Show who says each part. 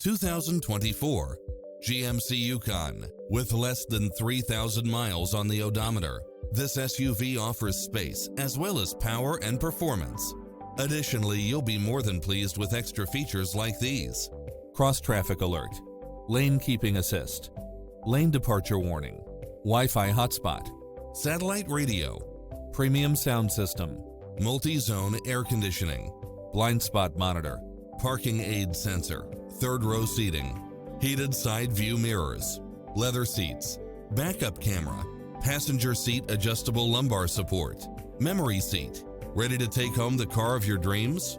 Speaker 1: 2024 GMC Yukon. With less than 3,000 miles on the odometer, this SUV offers space as well as power and performance. Additionally, you'll be more than pleased with extra features like these: cross-traffic alert, lane keeping assist, lane departure warning, Wi-Fi hotspot, satellite radio, premium sound system, multi-zone air conditioning, blind spot monitor, parking aid sensor, third row seating, heated side view mirrors, leather seats, backup camera, passenger seat adjustable lumbar support, memory seat. Ready to take home the car of your dreams?